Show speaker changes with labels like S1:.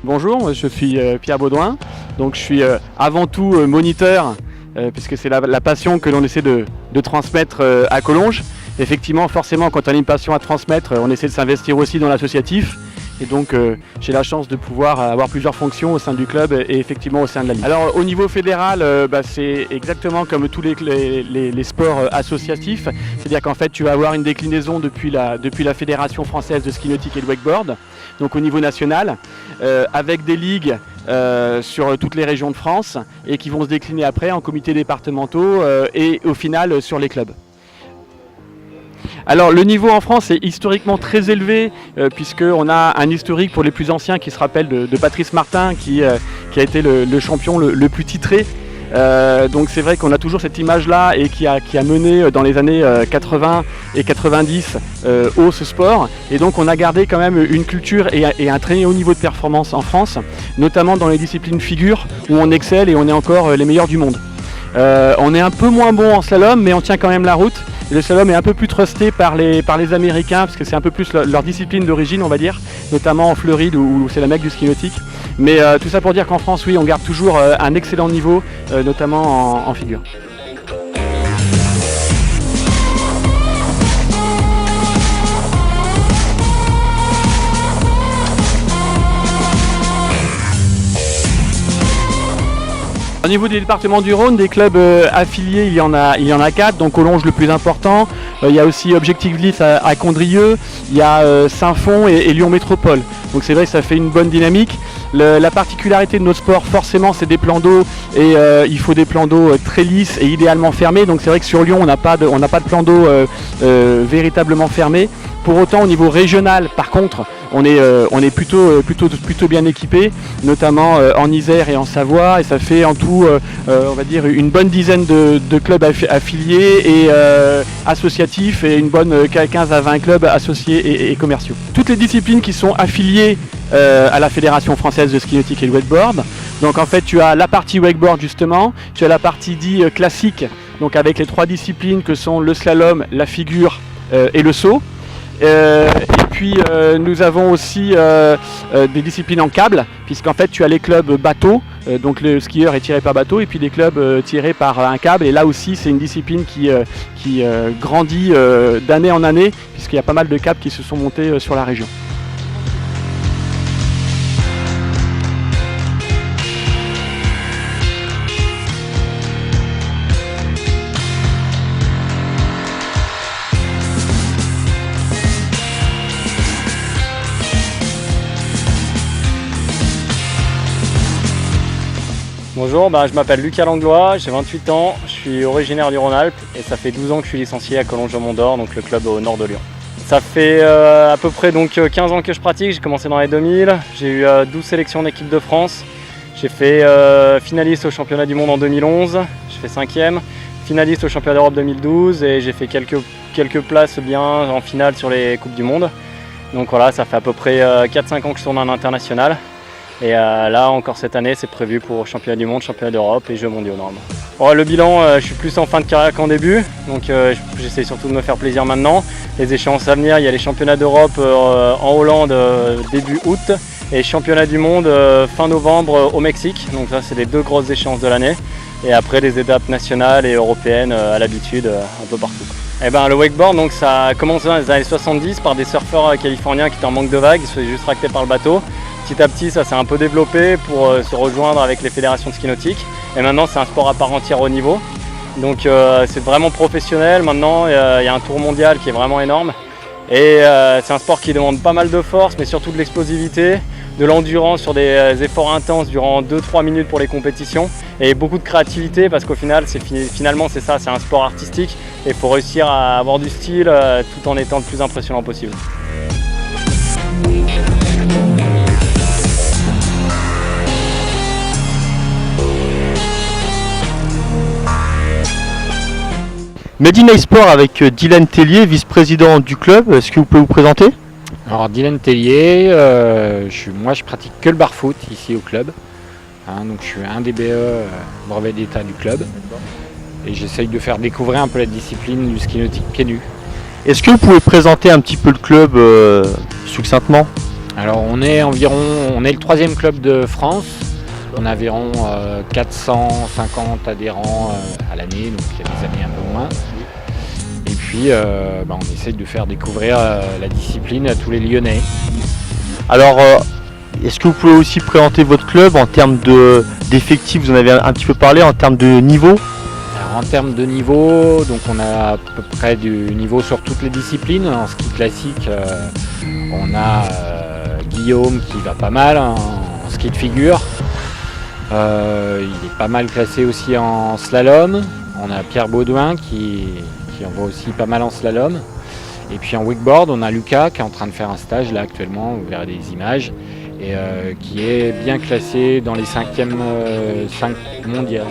S1: Bonjour, je suis Pierre Baudouin, donc je suis avant tout moniteur, puisque c'est la passion que l'on essaie de transmettre à Collonges. Effectivement, forcément, quand on a une passion à transmettre, on essaie de s'investir aussi dans l'associatif. Et donc j'ai la chance de pouvoir avoir plusieurs fonctions au sein du club et effectivement au sein de la Ligue. Alors au niveau fédéral, c'est exactement comme tous les sports associatifs, c'est-à-dire qu'en fait tu vas avoir une déclinaison depuis la Fédération française de ski nautique et de wakeboard, donc au niveau national, avec des ligues sur toutes les régions de France et qui vont se décliner après en comités départementaux et au final sur les clubs. Alors le niveau en France est historiquement très élevé puisqu'on a un historique pour les plus anciens qui se rappelle de Patrice Martin qui a été le champion le plus titré. Donc c'est vrai qu'on a toujours cette image-là et qui a mené dans les années 80 et 90 haut ce sport. Et donc on a gardé quand même une culture et un très haut niveau de performance en France, notamment dans les disciplines figures où on excelle et on est encore les meilleurs du monde. On est un peu moins bon en slalom mais on tient quand même la route. Le slalom est un peu plus trusté par les Américains parce que c'est un peu plus leur discipline d'origine, on va dire, notamment en Floride où c'est la mecque du ski nautique. Mais tout ça pour dire qu'en France, oui, on garde toujours un excellent niveau, notamment en figure. Au niveau du département du Rhône, des clubs affiliés, il y en a 4, donc Collonges le plus important. Il y a aussi Objectif Glisse à Condrieu, il y a Saint-Fond et Lyon Métropole. Donc c'est vrai que ça fait une bonne dynamique. La particularité de notre sport, forcément, c'est des plans d'eau et il faut des plans d'eau très lisses et idéalement fermés. Donc c'est vrai que sur Lyon, on n'a pas de plan d'eau véritablement fermé. Pour autant, au niveau régional, par contre, on est plutôt bien équipé, notamment en Isère et en Savoie, et ça fait en tout, on va dire, une bonne dizaine de clubs affiliés et associatifs et une bonne 15 à 20 clubs associés et commerciaux. Toutes les disciplines qui sont affiliées à la Fédération française de ski nautique et de wakeboard. Donc en fait, tu as la partie wakeboard justement, tu as la partie dit classique, donc avec les 3 disciplines que sont le slalom, la figure et le saut. Et puis nous avons aussi des disciplines en câble, puisqu'en fait tu as les clubs bateau, donc le skieur est tiré par bateau, et puis les clubs tirés par un câble, et là aussi c'est une discipline qui grandit d'année en année, puisqu'il y a pas mal de câbles qui se sont montés sur la région.
S2: Bonjour, je m'appelle Lucas Langlois, j'ai 28 ans, je suis originaire du Rhône-Alpes et ça fait 12 ans que je suis licencié à Collonges-Mont-d'Or, donc le club au nord de Lyon. Ça fait à peu près 15 ans que je pratique, j'ai commencé dans les 2000, j'ai eu 12 sélections d'équipe de France, j'ai fait finaliste au championnat du monde en 2011, j'ai fait 5e, finaliste au championnat d'Europe 2012 et j'ai fait quelques places bien en finale sur les Coupes du Monde. Donc voilà, ça fait à peu près 4-5 ans que je tourne en international. Et là encore cette année c'est prévu pour championnat du monde, championnat d'Europe et Jeux mondiaux normalement. Le bilan, je suis plus en fin de carrière qu'en début, donc j'essaie surtout de me faire plaisir maintenant. Les échéances à venir, il y a les championnats d'Europe en Hollande début août et championnat du monde fin novembre au Mexique. Donc ça c'est les 2 grosses échéances de l'année. Et après les étapes nationales et européennes à l'habitude un peu partout. Le wakeboard, donc ça a commencé dans les années 70 par des surfeurs californiens qui étaient en manque de vagues, ils se faisaient juste tracter par le bateau. Petit à petit, ça s'est un peu développé pour se rejoindre avec les fédérations de ski nautique. Et maintenant, c'est un sport à part entière au niveau. Donc c'est vraiment professionnel. Maintenant, il y a un tour mondial qui est vraiment énorme. Et c'est un sport qui demande pas mal de force, mais surtout de l'explosivité, de l'endurance sur des efforts intenses durant 2-3 minutes pour les compétitions. Et beaucoup de créativité parce qu'au final, finalement, c'est ça, c'est un sport artistique. Et il faut réussir à avoir du style tout en étant le plus impressionnant possible.
S3: Medina Sport avec Dylan Tellier, vice-président du club. Est-ce que vous pouvez vous présenter?
S4: Alors Dylan Tellier, moi je pratique que le bar-foot ici au club. Donc je suis un DBE brevet d'état du club. Et j'essaye de faire découvrir un peu la discipline du ski nautique pieds nus.
S3: Est-ce que vous pouvez présenter un petit peu le club succinctement?
S4: Alors on est le troisième club de France. On a environ 450 adhérents à l'année, donc il y a des années un peu moins. Et puis on essaye de faire découvrir la discipline à tous les Lyonnais.
S3: Alors, est-ce que vous pouvez aussi présenter votre club en termes d'effectifs? Vous en avez un petit peu parlé, en termes de niveau.
S4: Alors, en termes de niveau, donc on a à peu près du niveau sur toutes les disciplines. En ski classique, on a Guillaume qui va pas mal en ski de figure. Il est pas mal classé aussi en slalom. On a Pierre Baudouin qui envoie aussi pas mal en slalom. Et puis en wakeboard, on a Lucas qui est en train de faire un stage là actuellement, vous verrez des images, et qui est bien classé dans les 5e mondiales.